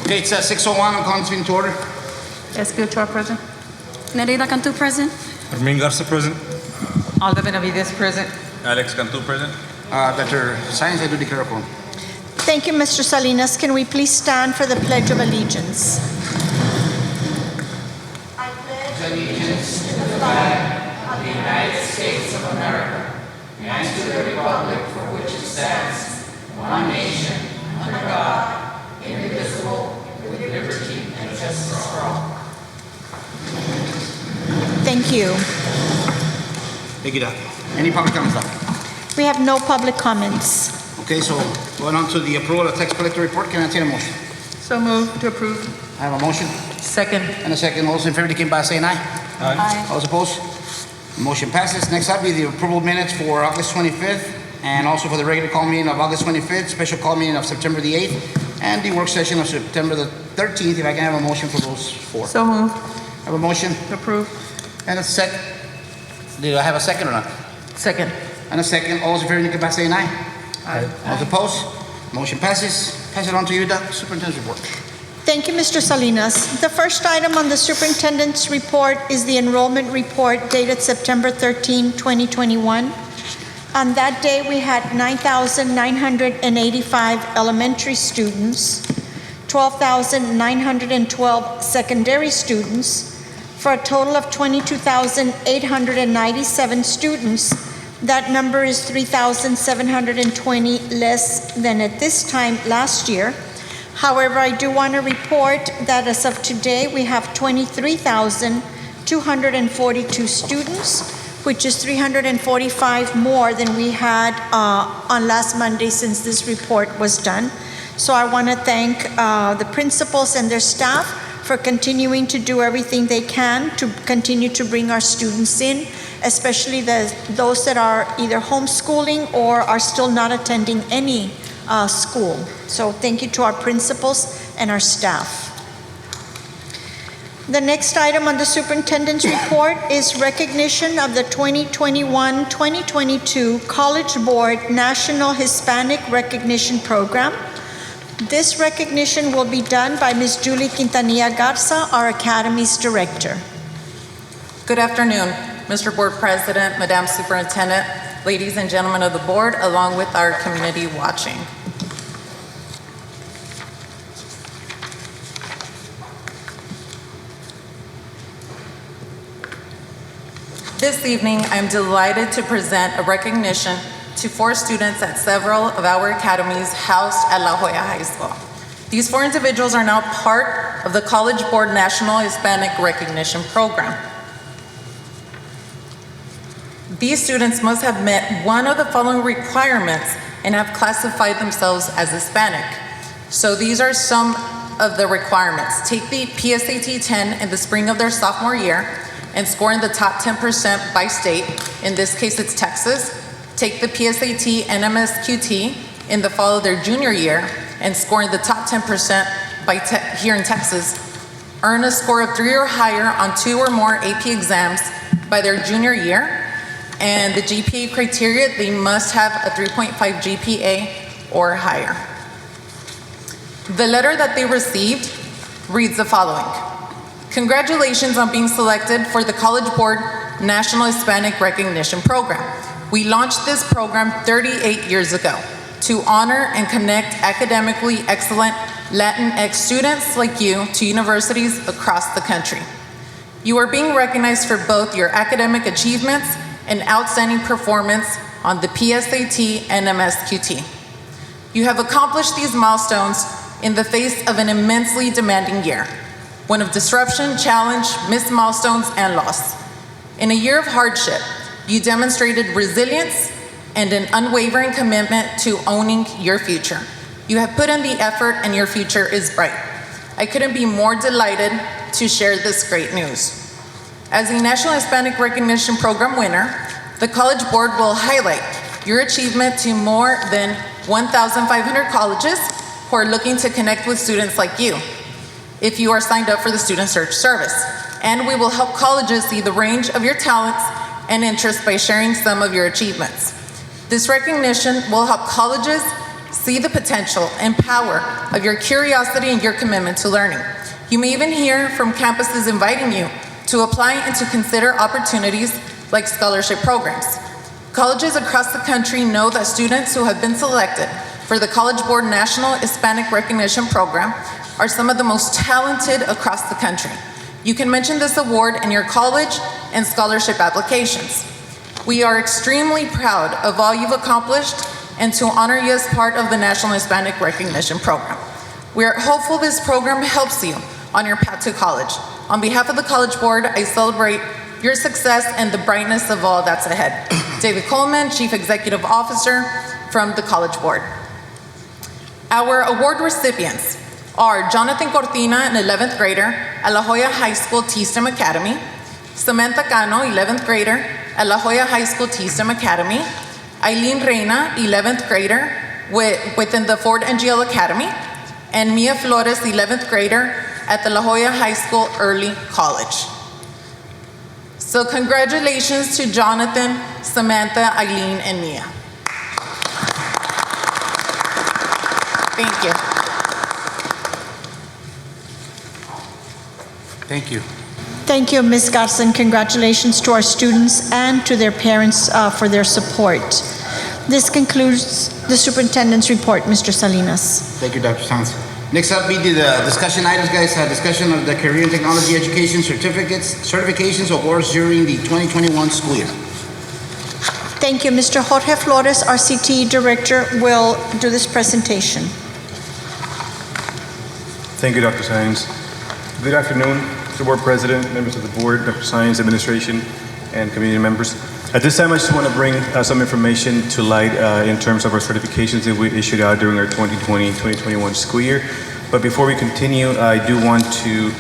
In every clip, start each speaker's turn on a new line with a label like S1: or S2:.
S1: Okay, it's 6:01, I'm calling this meeting to order.
S2: Esquivel Chua present.
S3: Nereida Cantu present.
S4: Armin Garza present.
S2: Alda Benavides present.
S4: Alex Cantu present.
S1: Dr. Science, I do declare a quorum.
S5: Thank you, Mr. Salinas. Can we please stand for the Pledge of Allegiance? I pledge allegiance to the flag of the United States of America and to the republic for which it stands, one nation, under God, indivisible, with liberty and justice for all. Thank you.
S1: Thank you, Doc. Any public comments, Doc?
S5: We have no public comments.
S1: Okay, so going on to the approval of tax collector report, can I entertain a motion?
S2: So moved to approve.
S1: I have a motion
S2: Second.
S1: and a second. All those in favor, indicate by saying aye.
S2: Aye.
S1: All those opposed? Motion passes. Next up is the approval of minutes for August 25th and also for the regular call meeting of August 25th, special call meeting of September the 8th, and the work session of September the 13th. If I can have a motion for those four.
S2: So moved
S1: I have a motion
S2: to approve.
S1: and a second. Did I have a second or not?
S2: Second.
S1: And a second. All those in favor, indicate by saying aye.
S2: Aye.
S1: All those opposed? Motion passes. Pass it on to you, Doc. Superintendent's report.
S5: Thank you, Mr. Salinas. The first item on the superintendent's report is the enrollment report dated September 13, 2021. On that day, we had 9,985 elementary students, 12,912 secondary students, for a total of 22,897 students. That number is 3,720 less than at this time last year. However, I do want to report that as of today, we have 23,242 students, which is 345 more than we had on last Monday since this report was done. So I want to thank the principals and their staff for continuing to do everything they can to continue to bring our students in, especially those that are either homeschooling or are still not attending any school. So thank you to our principals and our staff. The next item on the superintendent's report is recognition of the 2021-2022 College Board National Hispanic Recognition Program. This recognition will be done by Ms. Julie Quintanilla Garza, our Academy's Director.
S6: Good afternoon, Mr. Board President, Madam Superintendent, ladies and gentlemen of the board, along with our community watching. This evening, I'm delighted to present a recognition to 4 students at several of our academies housed at La Jolla High School. These 4 individuals are now part of the College Board National Hispanic Recognition Program. These students must have met one of the following requirements and have classified themselves as Hispanic. So these are some of the requirements. Take the PSAT 10 in the spring of their sophomore year and score in the top 10% by state. In this case, it's Texas. Take the PSAT NMSQT in the fall of their junior year and score in the top 10% here in Texas. Earn a score of 3 or higher on 2 or more AP exams by their junior year. And the GPA criteria, they must have a 3.5 GPA or higher. The letter that they received reads the following. Congratulations on being selected for the College Board National Hispanic Recognition Program. We launched this program 38 years ago to honor and connect academically excellent Latinx students like you to universities across the country. You are being recognized for both your academic achievements and outstanding performance on the PSAT and MSQT. You have accomplished these milestones in the face of an immensely demanding year, one of disruption, challenge, missed milestones, and loss. In a year of hardship, you demonstrated resilience and an unwavering commitment to owning your future. You have put in the effort and your future is bright. I couldn't be more delighted to share this great news. As a National Hispanic Recognition Program winner, the College Board will highlight your achievement to more than 1,500 colleges who are looking to connect with students like you, if you are signed up for the Student Search Service. And we will help colleges see the range of your talents and interests by sharing some of your achievements. This recognition will help colleges see the potential and power of your curiosity and your commitment to learning. You may even hear from campuses inviting you to apply and to consider opportunities like scholarship programs. Colleges across the country know that students who have been selected for the College Board National Hispanic Recognition Program are some of the most talented across the country. You can mention this award in your college and scholarship applications. We are extremely proud of all you've accomplished and to honor you as part of the National Hispanic Recognition Program. We are hopeful this program helps you on your path to college. On behalf of the College Board, I celebrate your success and the brightness of all that's ahead. David Coleman, Chief Executive Officer from the College Board. Our award recipients are Jonathan Cortina, an 11th grader at La Jolla High School T-STEM Academy, Samantha Cano, 11th grader at La Jolla High School T-STEM Academy, Eileen Reina, 11th grader within the Ford NGL Academy, and Mia Flores, 11th grader at the La Jolla High School Early College. So congratulations to Jonathan, Samantha, Eileen, and Mia. Thank you.
S1: Thank you.
S5: Thank you, Ms. Garza, and congratulations to our students and to their parents for their support. This concludes the superintendent's report, Mr. Salinas.
S1: Thank you, Dr. Sanz. Next up be the discussion items, guys. Discussion of the Career and Technology Education certifications awards during the 2021 school year.
S5: Thank you. Mr. Jorge Flores, our CTE Director, will do this presentation.
S7: Thank you, Dr. Sines. Good afternoon, Mr. Board President, members of the board, Dr. Sines, administration, and community members. At this time, I just want to bring some information to light in terms of our certifications that we issued out during our 2020-2021 school year. But before we continue, I do want to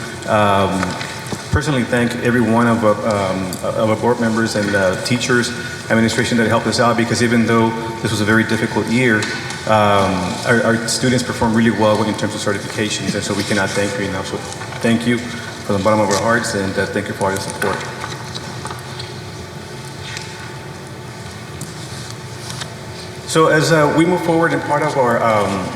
S7: personally thank every one of our board members and teachers, administration that helped us out, because even though this was a very difficult year, our students performed really well in terms of certifications, and so we cannot thank you enough. So thank you from the bottom of our hearts, and thank you for all your support. So as we move forward, and part of our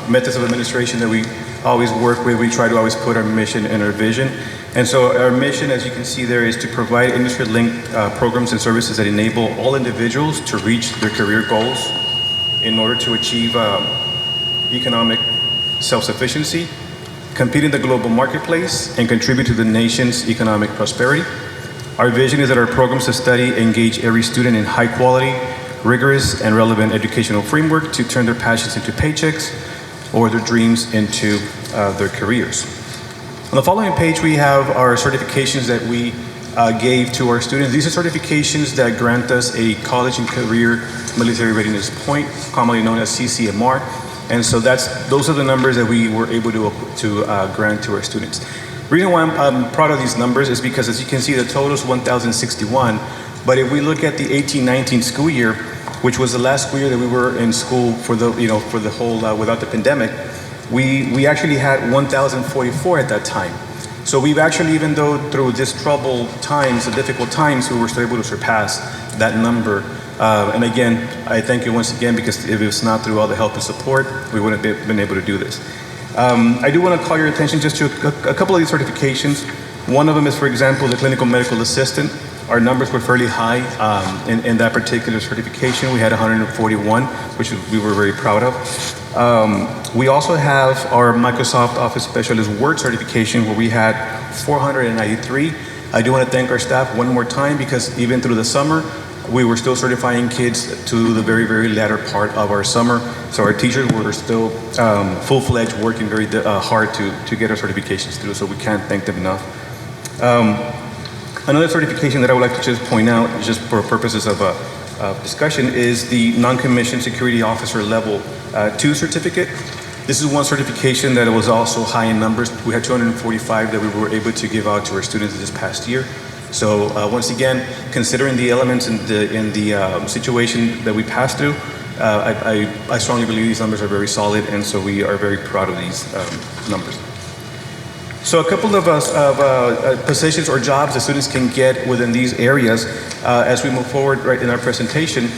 S7: methods of administration that we always work with, we try to always put our mission and our vision. And so our mission, as you can see there, is to provide industry-linked programs and services that enable all individuals to reach their career goals in order to achieve economic self-sufficiency, compete in the global marketplace, and contribute to the nation's economic prosperity. Our vision is that our programs of study engage every student in high-quality, rigorous, and relevant educational framework to turn their passions into paychecks or their dreams into their careers. On the following page, we have our certifications that we gave to our students. These are certifications that grant us a college and career military readiness point, commonly known as CCMR. And so those are the numbers that we were able to grant to our students. The reason why I'm proud of these numbers is because, as you can see, the total is 1,061. But if we look at the 18-19 school year, which was the last school year that we were in school for the whole without the pandemic, we actually had 1,044 at that time. So we've actually, even though through this troubled times, the difficult times, we were still able to surpass that number. And again, I thank you once again, because if it was not through all the help and support, we wouldn't have been able to do this. I do want to call your attention just to a couple of these certifications. One of them is, for example, the clinical medical assistant. Our numbers were fairly high in that particular certification. We had 141, which we were very proud of. We also have our Microsoft Office Specialist Word certification, where we had 493. I do want to thank our staff one more time, because even through the summer, we were still certifying kids to the very, very latter part of our summer. So our teachers were still full-fledged, working very hard to get our certifications through, so we can't thank them enough. Another certification that I would like to just point out, just for purposes of discussion, is the Non-Commissioned Security Officer Level 2 certificate. This is one certification that was also high in numbers. We had 245 that we were able to give out to our students this past year. So once again, considering the elements in the situation that we passed through, I strongly believe these numbers are very solid, and so we are very proud of these numbers. So a couple of positions or jobs that students can get within these areas as we move forward right in our presentation.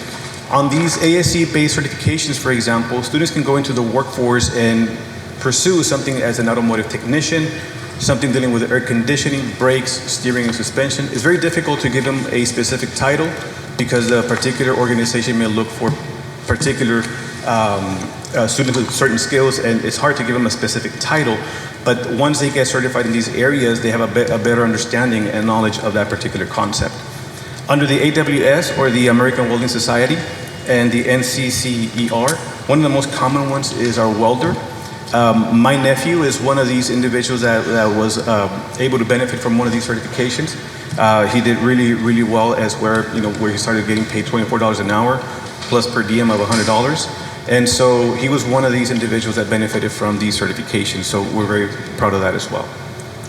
S7: On these ASC-based certifications, for example, students can go into the workforce and pursue something as an automotive technician, something dealing with air conditioning, brakes, steering, and suspension. It's very difficult to give them a specific title because a particular organization may look for particular students with certain skills, and it's hard to give them a specific title. But once they get certified in these areas, they have a better understanding and knowledge of that particular concept. Under the AWS, or the American Welding Society, and the NCCER, one of the most common ones is our welder. My nephew is one of these individuals that was able to benefit from one of these certifications. He did really, really well as where he started getting paid $24 an hour, plus per diem of $100. And so he was one of these individuals that benefited from these certifications, so we're very proud of that as well.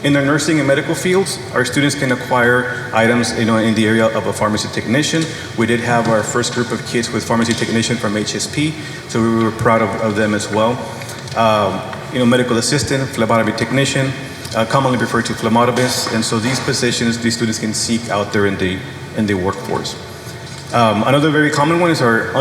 S7: In the nursing and medical fields, our students can acquire items in the area of a pharmacy technician. We did have our first group of kids with pharmacy technician from HSP, so we were proud of them as well. Medical assistant, phlebotomy technician, commonly referred to phlebotomist, and so these positions, these students can seek out there in the workforce. Another very common one is our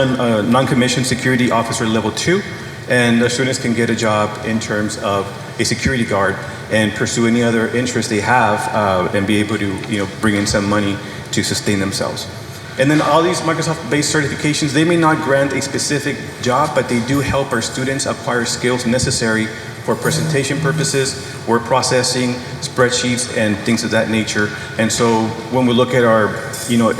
S7: non-commissioned security officer level 2, and the students can get a job in terms of a security guard and pursue any other interest they have and be able to bring in some money to sustain themselves. And then all these Microsoft-based certifications, they may not grant a specific job, but they do help our students acquire skills necessary for presentation purposes, word processing, spreadsheets, and things of that nature. And so when we look at our,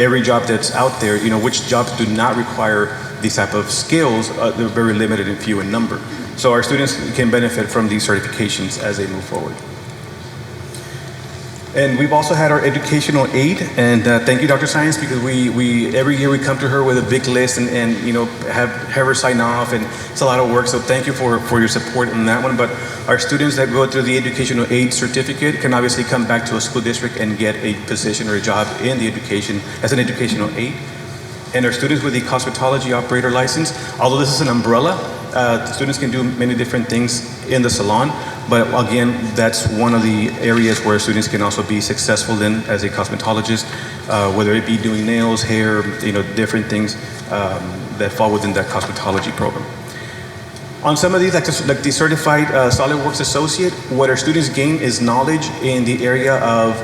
S7: every job that's out there, which jobs do not require these type of skills, they're very limited and few in number. So our students can benefit from these certifications as they move forward. And we've also had our educational aid, and thank you, Dr. Science, because we every year we come to her with a big list and have her sign off, and it's a lot of work. So thank you for your support on that one. But our students that go through the educational aid certificate can obviously come back to a school district and get a position or a job in the education as an educational aid. And our students with the cosmetology operator license, although this is an umbrella, students can do many different things in the salon. But again, that's one of the areas where students can also be successful in as a cosmetologist, whether it be doing nails, hair, different things that fall within that cosmetology program. On some of these, like the Certified SolidWorks Associate, what our students gain is knowledge in the area of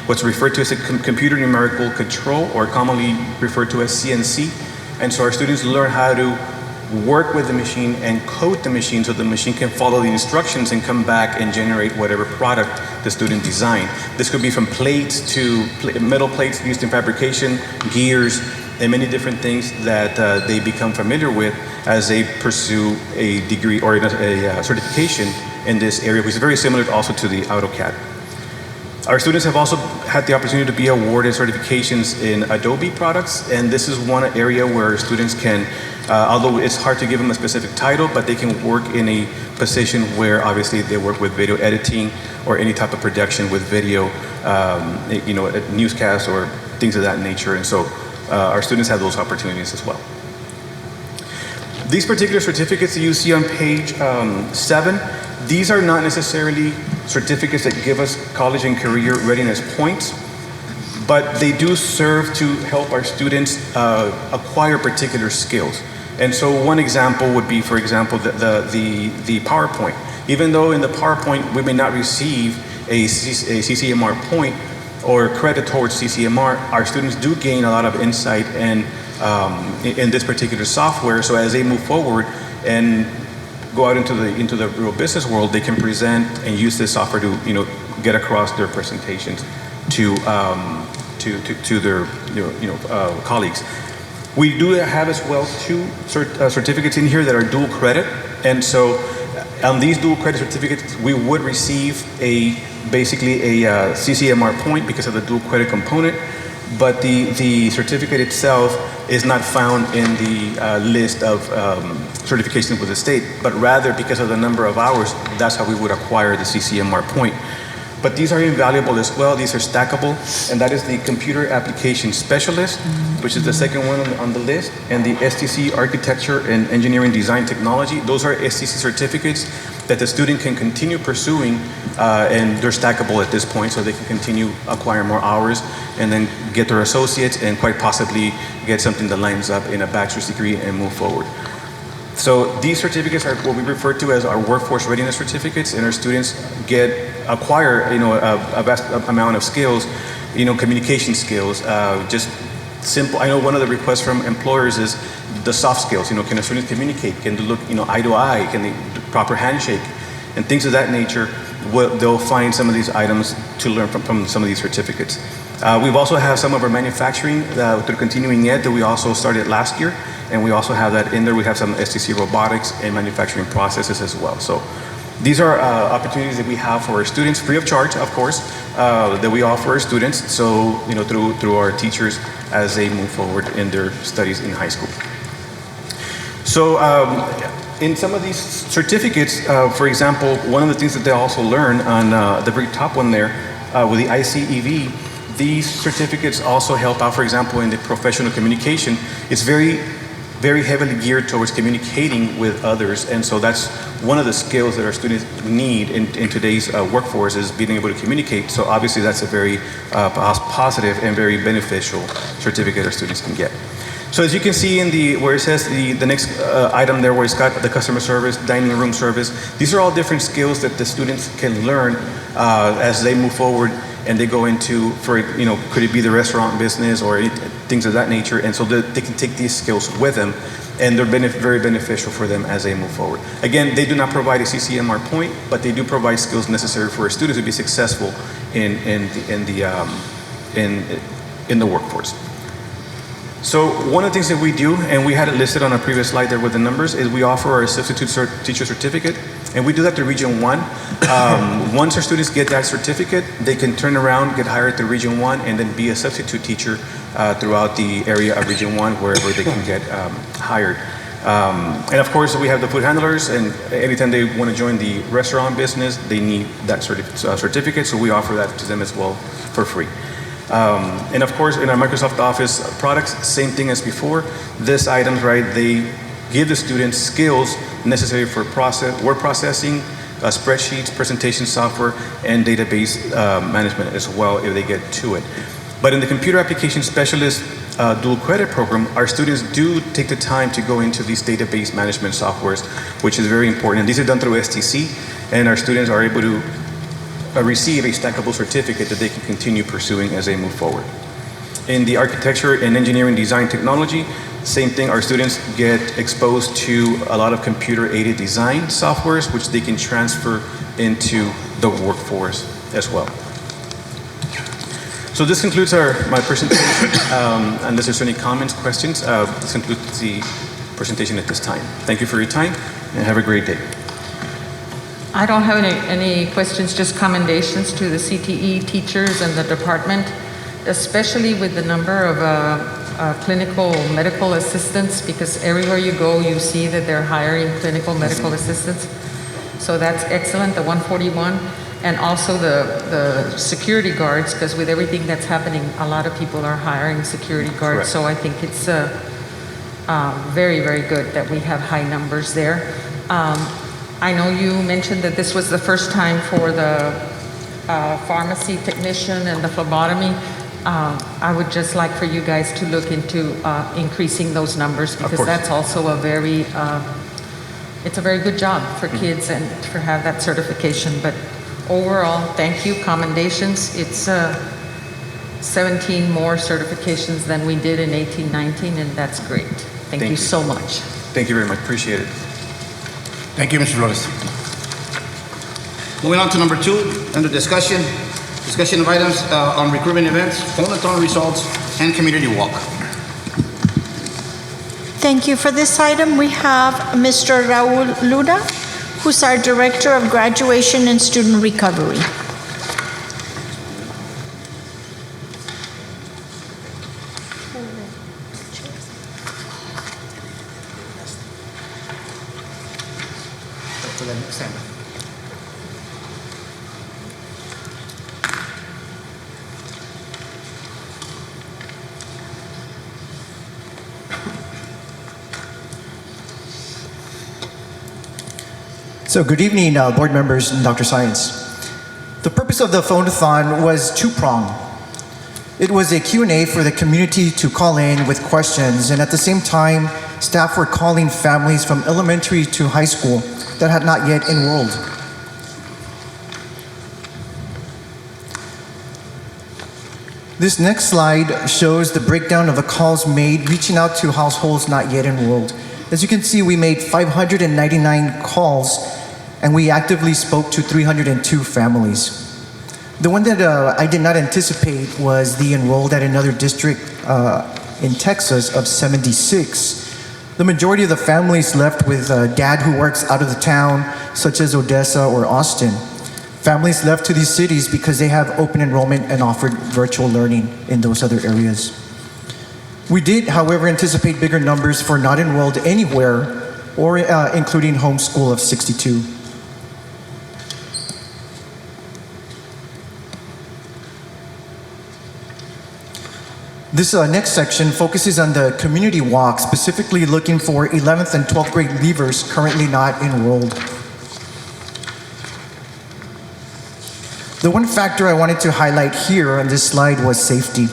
S7: what's referred to as a computer numerical control, or commonly referred to as CNC. And so our students learn how to work with the machine and code the machine so the machine can follow the instructions and come back and generate whatever product the student designed. This could be from plates to metal plates used in fabrication, gears, and many different things that they become familiar with as they pursue a degree or a certification in this area, which is very similar also to the AutoCAD. Our students have also had the opportunity to be awarded certifications in Adobe products, and this is one area where students can, although it's hard to give them a specific title, but they can work in a position where obviously they work with video editing or any type of production with video, newscasts or things of that nature, and so our students have those opportunities as well. These particular certificates that you see on page 7, these are not necessarily certificates that give us college and career readiness points, but they do serve to help our students acquire particular skills. And so one example would be, for example, the PowerPoint. Even though in the PowerPoint we may not receive a CCMR point or credit towards CCMR, our students do gain a lot of insight and in this particular software. So as they move forward and go out into the real business world, they can present and use this software to get across their presentations to their colleagues. We do have as well 2 certificates in here that are dual credit, and so on these dual credit certificates we would receive basically a CCMR point because of the dual credit component, but the certificate itself is not found in the list of certifications with the state, but rather because of the number of hours, that's how we would acquire the CCMR point. But these are invaluable as well. These are stackable, and that is the Computer Application Specialist, which is the second one on the list, and the STC Architecture and Engineering Design Technology. Those are STC certificates that the student can continue pursuing, and they're stackable at this point, so they can continue acquiring more hours and then get their associates and quite possibly get something that lines up in a bachelor's degree and move forward. So these certificates are what we refer to as our workforce readiness certificates, and our students acquire a vast amount of skills, communication skills, just simple. I know one of the requests from employers is the soft skills. Can a student communicate? Can they look eye to eye? Can they do proper handshake and things of that nature? They'll find some of these items to learn from some of these certificates. We've also have some of our manufacturing through continuing ed that we also started last year, and we also have that in there. We have some STC robotics and manufacturing processes as well. So these are opportunities that we have for our students, free of charge, of course, that we offer our students. So through our teachers as they move forward in their studies in high school. So in some of these certificates, for example, one of the things that they also learn on the very top one there with the ICEV, these certificates also help out, for example, in the professional communication. It's very, very heavily geared towards communicating with others, and so that's one of the skills that our students need in today's workforce, is being able to communicate. So obviously that's a very positive and very beneficial certificate our students can get. So as you can see in where it says the next item there, where it's got the customer service, dining room service, these are all different skills that the students can learn as they move forward and they go into, could it be the restaurant business or things of that nature, and so they can take these skills with them, and they're very beneficial for them as they move forward. Again, they do not provide a CCMR point, but they do provide skills necessary for our students to be successful in the workforce. So one of the things that we do, and we had it listed on a previous slide there with the numbers, is we offer our substitute teacher certificate, and we do that to Region 1. Once our students get that certificate, they can turn around, get hired to Region 1, and then be a substitute teacher throughout the area of Region 1, wherever they can get hired. And of course, we have the food handlers, and anytime they want to join the restaurant business, they need that certificate, so we offer that to them as well for free. And of course, in our Microsoft Office products, same thing as before. These items, right, they give the students skills necessary for word processing, spreadsheets, presentation software, and database management as well if they get to it. But in the Computer Application Specialist dual credit program, our students do take the time to go into these database management softwares, which is very important. And these are done through STC, and our students are able to receive a stackable certificate that they can continue pursuing as they move forward. In the architecture and engineering design technology, same thing, our students get exposed to a lot of computer-aided design softwares, which they can transfer into the workforce as well. So this concludes my presentation. Unless there's any comments, questions, this concludes the presentation at this time. Thank you for your time, and have a great day.
S2: I don't have any questions, just commendations to the CTE teachers and the department, especially with the number of clinical medical assistants, because everywhere you go, you see that they're hiring clinical medical assistants. So that's excellent, the 141, and also the security guards, because with everything that's happening, a lot of people are hiring security guards. Correct. So I think it's very, very good that we have high numbers there. I know you mentioned that this was the first time for the pharmacy technician and the phlebotomy. I would just like for you guys to look into increasing those numbers, because that's also it's a very good job for kids and to have that certification. But overall, thank you, commendations. It's 17 more certifications than we did in 18-19, and that's great. Thank you so much.
S7: Thank you very much, appreciate it.
S1: Thank you, Mr. Flores. Moving on to number 2, under discussion of items on recruitment events, phone-a-thon results, and community walk.
S5: Thank you. For this item, we have Mr. Raul Luna, who's our Director of Graduation and Student Recovery.
S1: For the next time.
S8: So good evening, board members and Dr. Science. The purpose of the phone-a-thon was two-pronged. It was a Q&A for the community to call in with questions, and at the same time, staff were calling families from elementary to high school that had not yet enrolled. This next slide shows the breakdown of the calls made reaching out to households not yet enrolled. As you can see, we made 599 calls and we actively spoke to 302 families. The one that I did not anticipate was the enrolled at another district in Texas of 76. The majority of the families left with dad who works out of the town, such as Odessa or Austin. Families left to these cities because they have open enrollment and offered virtual learning in those other areas. We did, however, anticipate bigger numbers for not enrolled anywhere or including homeschool of 62. This next section focuses on the community walk, specifically looking for 11th and 12th grade leavers currently not enrolled. The one factor I wanted to highlight here on this slide was safety.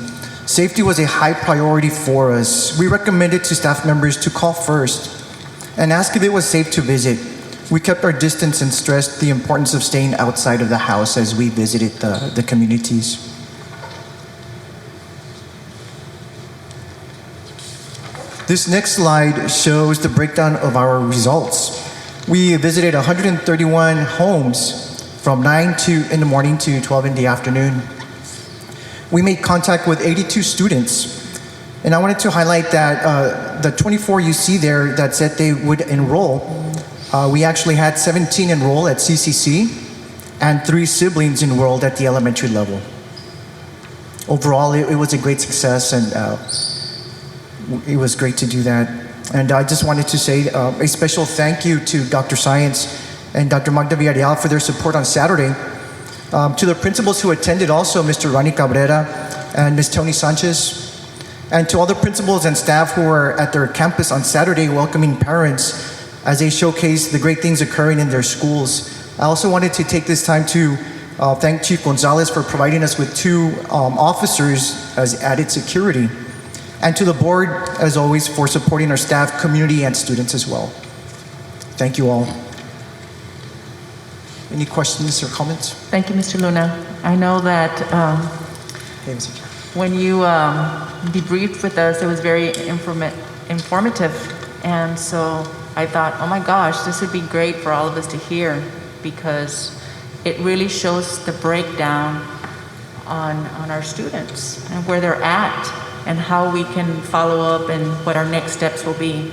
S8: Safety was a high priority for us. We recommended to staff members to call first and ask if it was safe to visit. We kept our distance and stressed the importance of staying outside of the house as we visited the communities. This next slide shows the breakdown of our results. We visited 131 homes from 9 in the morning to 12 in the afternoon. We made contact with 82 students. And I wanted to highlight that the 24 you see there that said they would enroll, we actually had 17 enroll at CCC and 3 siblings enrolled at the elementary level. Overall, it was a great success, and it was great to do that. And I just wanted to say a special thank you to Dr. Science and Dr. Magda Villarreal for their support on Saturday. To the principals who attended also, Mr. Ronnie Cabrera and Ms. Tony Sanchez, and to all the principals and staff who were at their campus on Saturday welcoming parents as they showcase the great things occurring in their schools. I also wanted to take this time to thank Chief Gonzalez for providing us with 2 officers as added security, and to the board, as always, for supporting our staff, community, and students as well. Thank you all. Any questions or comments?
S9: Thank you, Mr. Luna. I know that
S8: Hey, Mr. Chair.
S9: when you debriefed with us, it was very informative. And so I thought, oh my gosh, this would be great for all of us to hear, because it really shows the breakdown on our students and where they're at and how we can follow up and what our next steps will be.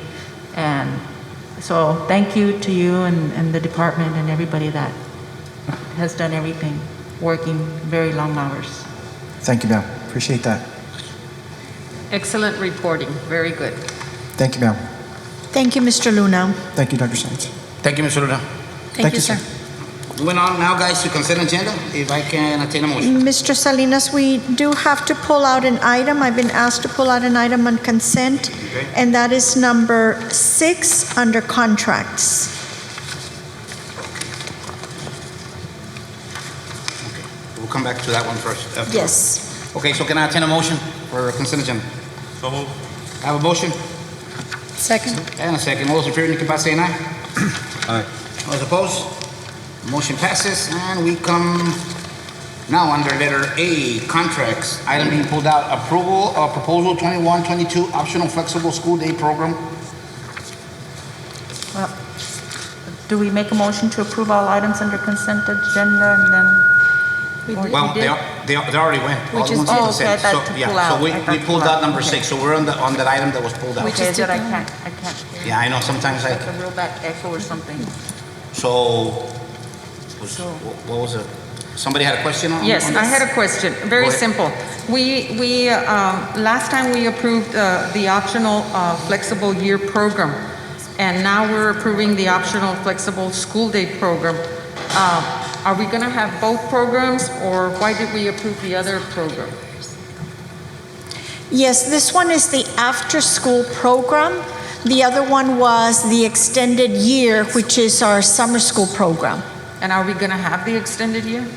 S9: And so thank you to you and the department and everybody that has done everything, working very long hours.
S8: Thank you, ma'am. Appreciate that.
S2: Excellent reporting, very good.
S8: Thank you, ma'am.
S5: Thank you, Mr. Luna.
S8: Thank you, Dr. Science.
S1: Thank you, Mr. Luna.
S5: Thank you, sir.
S1: Moving on now, guys, to consent agenda. If I can attain a motion.
S5: Mr. Salinas, we do have to pull out an item. I've been asked to pull out an item on consent,
S1: Okay.
S5: and that is number 6 under contracts.
S1: We'll come back to that one first.
S5: Yes.
S1: Okay, so can I attain a motion for consent agenda?
S4: So moved.
S1: I have a motion
S3: Second.
S1: and a second. All those in favor, indicate by saying aye.
S4: Aye.
S1: All those opposed? Motion passes, and we come now under letter A, contracts. Item being pulled out, approval of proposal 21-22 optional flexible school day program.
S9: Well, do we make a motion to approve all items under consent agenda and then? or
S1: Well,
S9: we
S1: they
S9: did?
S1: already went. All the ones
S9: oh,
S1: in
S9: okay,
S1: consent.
S9: I thought
S1: So,
S9: to
S1: yeah,
S9: pull out.
S1: so
S9: I thought
S1: we
S9: to
S1: pulled
S9: pull
S1: out
S9: out.
S1: number
S9: Okay.
S1: 6, so we're on that item that was pulled out.
S9: Okay, that I can't hear.
S1: Yeah, I know, sometimes
S9: Like a real bad echo or something.
S1: What was it? Somebody had a question on
S2: Yes,
S1: on
S2: I
S1: this?
S2: had a question, very
S1: Go ahead.
S2: simple. We last time we approved the optional flexible year program, and now we're approving the optional flexible school day program. Are we gonna have both programs, or why did we approve the other program?
S5: Yes, this one is the after-school program. The other one was the extended year, which is our summer school program.
S2: And are we going to have the extended year?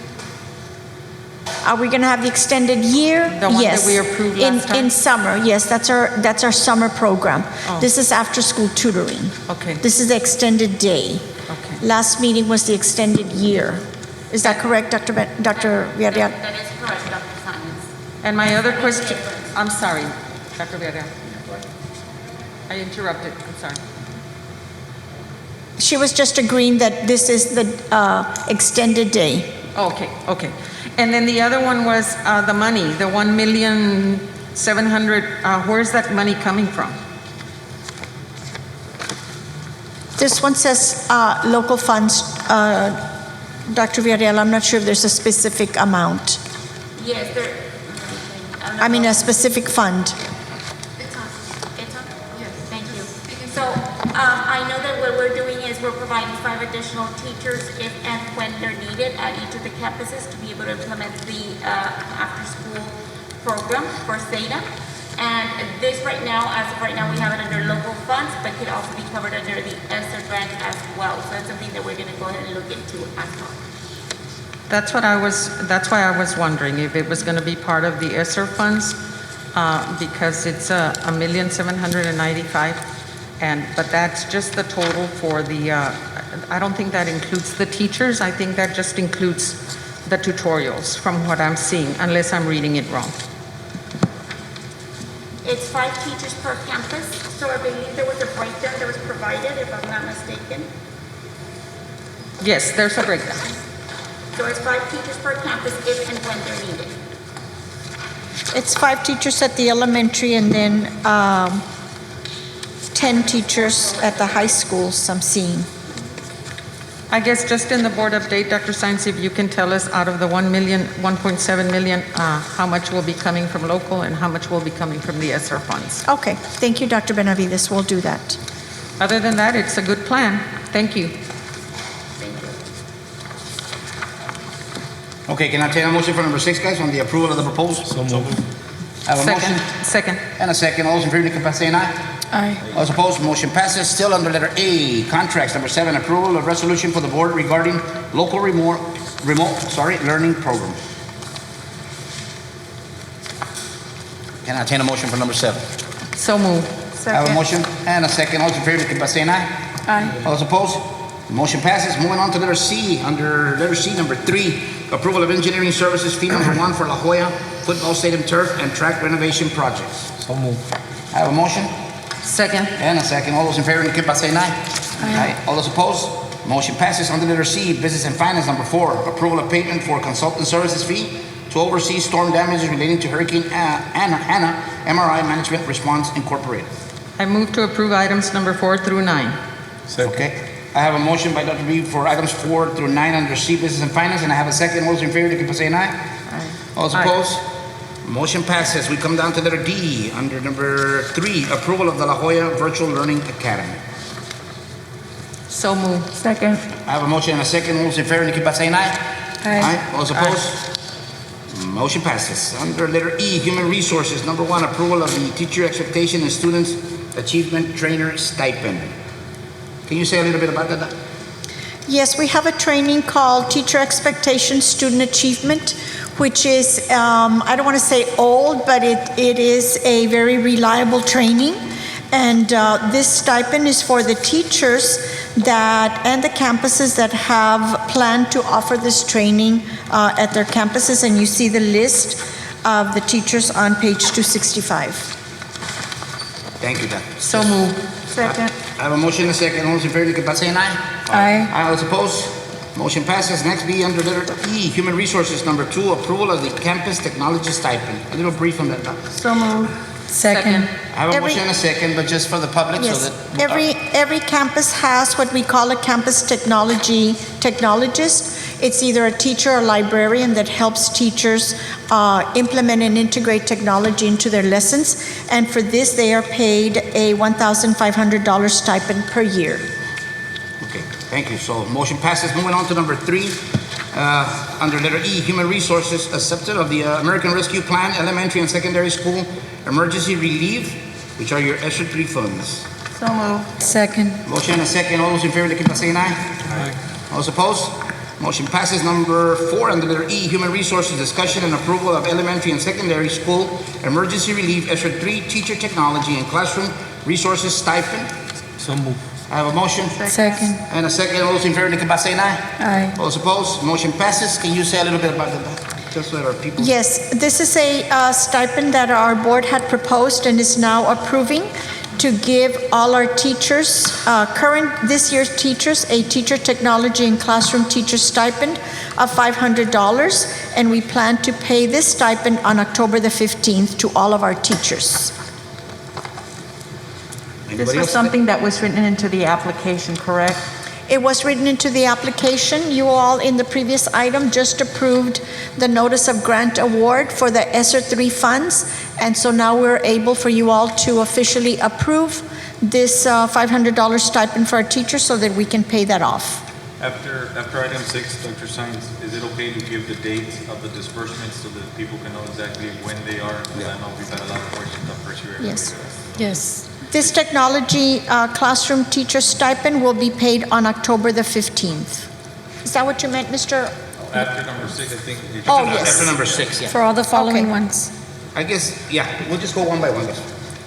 S5: Are we going to have the extended year?
S2: The one that
S5: Yes.
S2: we approved last time?
S5: In summer, yes, that's our summer program.
S2: Oh.
S5: This is after-school tutoring.
S2: Okay,
S5: This is the extended day.
S2: okay.
S5: Last meeting was the extended year. Is that correct, Dr. Villarreal?
S10: That is correct, Dr. Simons.
S2: And my other question, I'm sorry, Dr. Villarreal. I interrupted, I'm sorry.
S5: She was just agreeing that this is the extended day.
S2: Okay, okay. And then the other one was the money, the 1,700,000, where's that money coming from?
S5: This one says local funds. Dr. Villarreal, I'm not sure if there's a specific amount.
S10: Yes, there,
S5: I mean, a specific fund.
S10: It's on, yes, thank you. So, I know that what we're doing is we're providing 5 additional teachers if and when they're needed at each of the campuses to be able to implement the after-school program for SEDA. And this right now, as of right now, we have it under local funds, but could also be covered under the ESSER grant as well. So that's something that we're gonna go ahead and look into as well.
S2: That's why I was wondering if it was going to be part of the ESSER funds, because it's $1,795,000, but that's just the total for the, I don't think that includes the teachers. I think that just includes the tutorials from what I'm seeing, unless I'm reading it wrong.
S10: It's 5 teachers per campus, so I believe there was a breakdown that was provided, if I'm not mistaken.
S2: Yes, there's a breakdown.
S10: So it's 5 teachers per campus if and when they're needed.
S5: It's 5 teachers at the elementary and then 10 teachers at the high schools I'm seeing.
S2: I guess just in the board update, Dr. Sainz, if you can tell us out of the 1.7 million, how much will be coming from local and how much will be coming from the ESSER funds.
S5: Okay, thank you, Dr. Benavides, we'll do that.
S2: Other than that, it's a good plan. Thank you.
S1: Okay, can I take a motion for number 6, guys, on the approval of the proposal? So moved. I have a motion
S2: Second.
S1: and a second. All those in favor, indicate by saying aye.
S3: Aye.
S1: All those opposed, motion passes. Still under letter A, contracts. Number 7, approval of resolution for the board regarding local remote learning program. Can I obtain a motion for number 7?
S2: So moved.
S1: I have a motion and a second. All those in favor, indicate by saying aye.
S3: Aye.
S1: All those opposed, motion passes. Moving on to letter C, under letter C, number 3, approval of engineering services fee number 1 for La Jolla football stadium turf and track renovation projects.
S4: So moved.
S1: I have a motion
S2: Second.
S1: and a second. All those in favor, indicate by saying aye. Aye. All those opposed, motion passes. Under letter C, business and finance, number 4, approval of payment for consultant services fee to oversee storm damages relating to Hurricane Anna, MRI Management Response Incorporated.
S2: I move to approve items number 4 through 9.
S4: Second.
S1: Okay. I have a motion by Dr. B for items 4 through 9 under C, business and finance, and I have a second. All those in favor, indicate by saying aye. All those
S2: Aye.
S1: opposed, motion passes. We come down to letter D, under number 3, approval of the La Jolla Virtual Learning Academy.
S2: So moved.
S3: Second.
S1: I have a motion and a second. All those in favor, indicate by saying aye.
S3: Aye.
S1: All those opposed, motion passes. Under letter E, human resources, number 1, approval of the teacher expectation and students achievement trainer stipend. Can you say a little bit about that?
S5: Yes, we have a training called Teacher Expectation Student Achievement, which is, I don't want to say old, but it is a very reliable training. And this stipend is for the teachers and the campuses that have planned to offer this training at their campuses. And you see the list of the teachers on page 265.
S1: Thank you, Doctor.
S2: So moved.
S3: Second.
S1: I have a motion and a second. All those in favor, indicate by saying aye.
S3: Aye.
S1: All those opposed, motion passes. Next be under letter E, human resources, number 2, approval of the campus technology stipend. A little brief on that, Doctor.
S3: So moved. Second.
S1: I have a
S5: Every-
S1: motion and a second, but just for the public so
S5: Yes,
S1: that.
S5: every campus has what we call a campus technologist. It's either a teacher or librarian that helps teachers implement and integrate technology into their lessons. And for this, they are paid a $1,500 stipend per year.
S1: Okay, thank you. So motion passes. Moving on to number 3, under letter E, human resources, accepted of the American Rescue Plan Elementary and Secondary School Emergency Relief, which are your ESSER 3 funds.
S9: So moved.
S3: Second.
S1: Motion and a second. All those in favor, indicate by saying aye. All those opposed? Motion passes. Number 4, under letter E, Human Resources, discussion and approval of elementary and secondary school emergency relief ESSER 3 teacher technology and classroom resources stipend.
S4: So move.
S1: I have a motion
S3: Second.
S1: and a second. All those in favor, indicate by saying aye.
S3: Aye.
S1: All those opposed? Motion passes. Can you say a little bit about that, just so that our people...
S5: Yes, this is a stipend that our board had proposed and is now approving to give all our teachers, this year's teachers, a teacher technology and classroom teacher stipend of $500, and we plan to pay this stipend on October the 15th to all of our teachers.
S9: This
S1: Anybody
S9: was
S1: else?
S9: something that was written into the application, correct?
S5: It was written into the application. You all in the previous item just approved the notice of grant award for the ESSER 3 funds. And so now we're able for you all to officially approve this $500 stipend for our teachers so that we can pay that off.
S4: After item 6, Dr. Sines, is it okay to give the dates of the disbursements so that people can know exactly when they are? Because I know we've had a lot of questions on first year.
S5: Yes.
S3: Yes.
S5: This technology classroom teacher stipend will be paid on October the 15th. Is that what you meant, Mr.?
S4: After number 6, I think.
S5: Oh, yes.
S1: After number 6, yeah.
S3: For all the following
S5: Okay.
S3: ones.
S1: I guess, yeah, we'll just go one by one.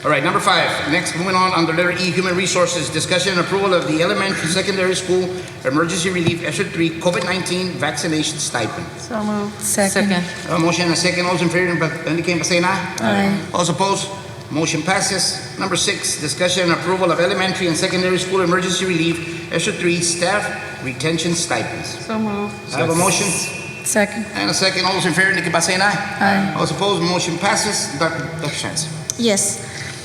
S1: All right, number 5. Next, moving on, under letter E, Human Resources, discussion and approval of the elementary secondary school emergency relief ESSER 3 COVID-19 vaccination stipend.
S9: So moved.
S3: Second.
S1: A motion and a second. All those in favor indicate by saying aye.
S3: Aye.
S1: All those opposed? Motion passes. Number 6, discussion and approval of elementary and secondary school emergency relief ESSER 3 staff retention stipends.
S9: So moved.
S1: I have a motion
S3: Second.
S1: and a second. All those in favor indicate by saying aye.
S3: Aye.
S1: All those opposed? Motion passes. Dr. Science.
S5: Yes.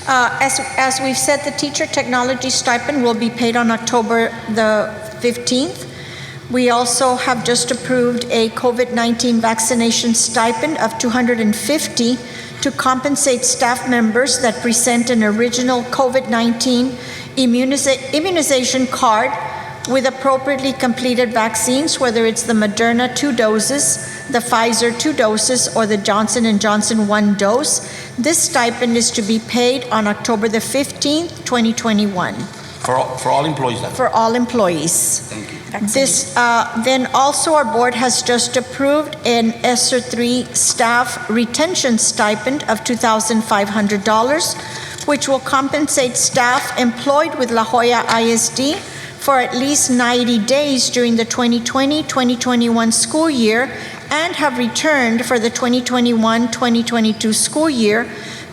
S5: As we've said, the teacher technology stipend will be paid on October the 15th. We also have just approved a COVID-19 vaccination stipend of $250 to compensate staff members that present an original COVID-19 immunization card with appropriately completed vaccines, whether it's the Moderna 2 doses, the Pfizer 2 doses, or the Johnson & Johnson 1 dose. This stipend is to be paid on October the 15th, 2021,
S1: For all employees, Dr.
S5: for all employees.
S1: Thank you.
S5: This, then also our board has just approved an ESSER 3 staff retention stipend of $2,500, which will compensate staff employed with La Jolla ISD for at least 90 days during the 2020-2021 school year and have returned for the 2021-2022 school year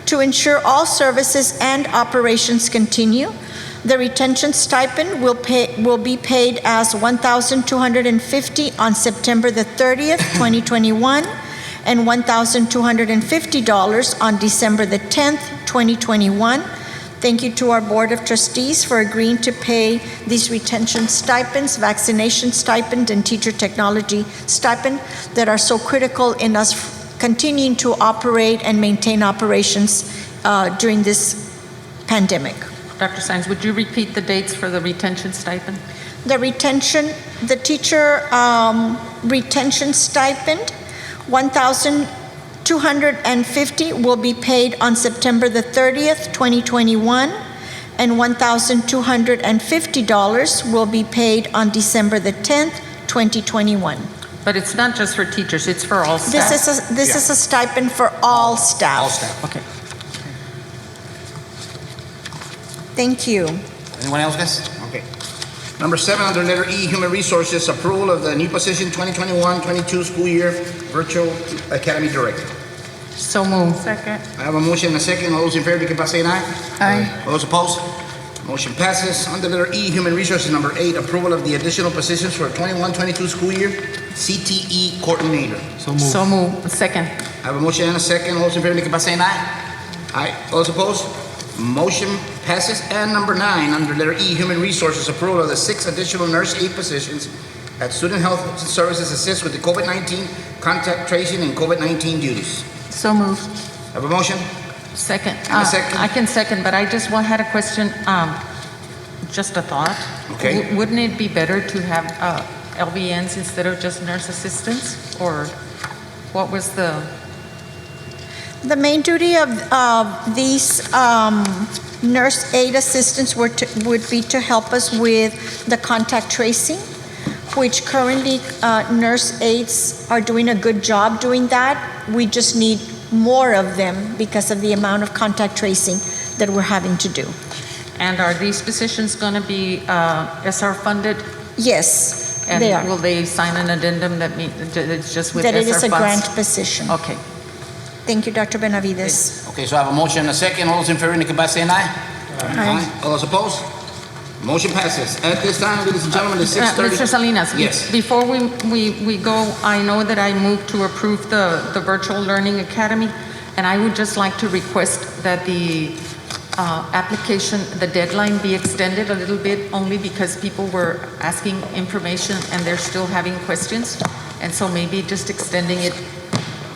S5: to ensure all services and operations continue. The retention stipend will be paid as $1,250 on September the 30th, 2021, and $1,250 on December the 10th, 2021. Thank you to our Board of Trustees for agreeing to pay these retention stipends, vaccination stipend, and teacher technology stipend that are so critical in us continuing to operate and maintain operations during this pandemic.
S2: Dr. Sines, would you repeat the dates for the retention stipend?
S5: The teacher retention stipend, $1,250 will be paid on September the 30th, 2021, and $1,250 will be paid on December the 10th, 2021.
S2: But it's not just for teachers, it's for all staff.
S5: This is a stipend for all staff.
S1: All staff.
S2: Okay.
S5: Thank you.
S1: Anyone else, guys? Okay. Number 7, under letter E, Human Resources, approval of the new position 2021-22 school year virtual academy director.
S2: So moved.
S9: Second.
S1: I have a motion and a second. All those in favor, indicate by saying aye.
S3: Aye.
S1: All those opposed? Motion passes. Under letter E, Human Resources, number 8, approval of the additional positions for 21-22 school year CTE coordinator.
S2: So moved. Second.
S1: I have a motion and a second. All those in favor, indicate by saying aye. Aye. All those opposed? Motion passes. And number 9, under letter E, Human Resources, approval of the 6 additional nurse aid positions at Student Health Services assist with the COVID-19 contact tracing and COVID-19 duties.
S9: So moved.
S1: Have a motion?
S2: Second.
S1: And a second.
S2: I can second, but I just had a question, just a thought.
S1: Okay.
S2: Wouldn't it be better to have LVNs instead of just nurse assistants? Or what was the...
S5: The main duty of these nurse aid assistants would be to help us with the contact tracing, which currently nurse aides are doing a good job doing that. We just need more of them because of the amount of contact tracing that we're having to do.
S2: And are these positions going to be SR funded?
S5: Yes,
S2: And
S5: they are.
S2: will they sign an addendum that it's just with SR
S5: That
S2: funds?
S5: it is a grant position.
S2: Okay.
S5: Thank you, Dr. Benavides.
S1: Okay, so I have a motion and a second. All those in favor, indicate by saying aye.
S5: Aye.
S1: All those opposed? Motion passes. At this time, ladies and gentlemen, it's 6:30.
S2: Mr. Salinas?
S1: Yes.
S2: Before we go, I know that I moved to approve the Virtual Learning Academy, and I would just like to request that the application, the deadline be extended a little bit, only because people were asking information and they're still having questions. And so maybe just extending it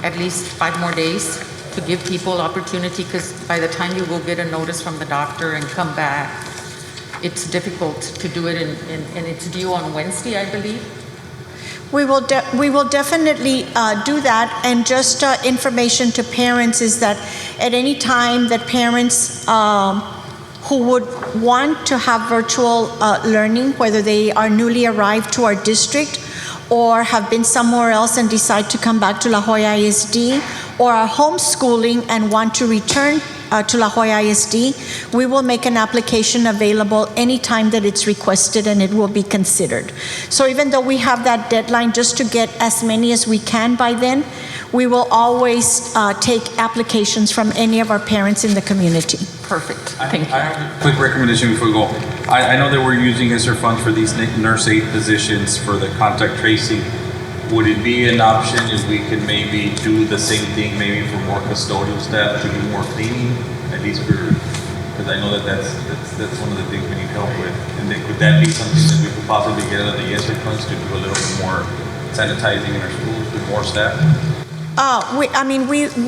S2: at least 5 more days to give people opportunity, because by the time you will get a notice from the doctor and come back, it's difficult to do it, and it's due on Wednesday, I believe.
S5: We will definitely do that, and just information to parents is that at any time that parents who would want to have virtual learning, whether they are newly arrived to our district or have been somewhere else and decide to come back to La Joya ISD, or are homeschooling and want to return to La Joya ISD, we will make an application available anytime that it's requested, and it will be considered. So even though we have that deadline just to get as many as we can by then, we will always take applications from any of our parents in the community.
S2: Perfect.
S4: I
S2: Thank you.
S4: have a quick recommendation before we go. I know that we're using ESSER funds for these nurse aid positions for the contact tracing. Would it be an option if we could maybe do the same thing, maybe for more custodial staff to do more cleaning, at least because I know that's one of the things we need help with. And then could that be something that we could possibly get out of the ESSER funds to do a little bit more sanitizing in our schools with more staff?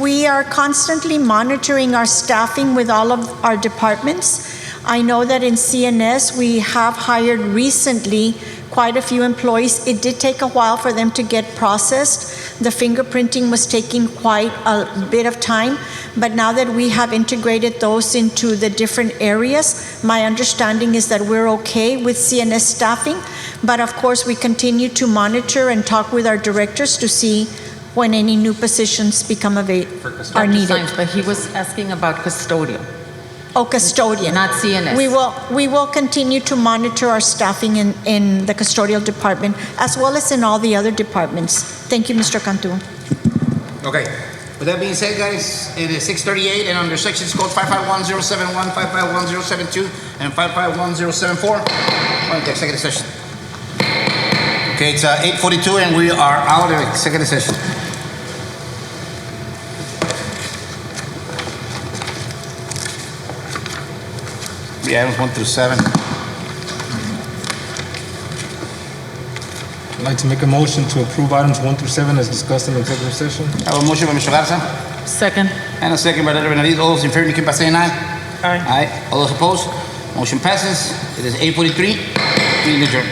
S5: We are constantly monitoring our staffing with all of our departments. I know that in CNS, we have hired recently quite a few employees. It did take a while for them to get processed. The fingerprinting was taking quite a bit of time, but now that we have integrated those into the different areas, my understanding is that we're okay with CNS staffing, but of course we continue to monitor and talk with our directors to see when any new positions become available, are needed.
S2: Science, but he was asking about custodial.
S5: Oh, custodian.
S2: Not CNS.
S5: We will continue to monitor our staffing in the custodial department as well as in all the other departments. Thank you, Mr. Cantu.
S1: Okay. With that being said, guys, it is 6:38, and under sections code 551-071, 551-072, and 551-074, we're into executive session. Okay, it's 8:42, and we are out of executive session. The items 1 through 7.
S11: I'd like to make a motion to approve items 1 through 7 as discussed in executive session.
S1: I have a motion by Mr. Garza
S2: Second.
S1: and a second by Dr. Benavides. All those in favor, indicate by saying aye.
S2: Aye.
S1: Aye. All those opposed? Motion passes. It is 8:43. Meeting adjourned.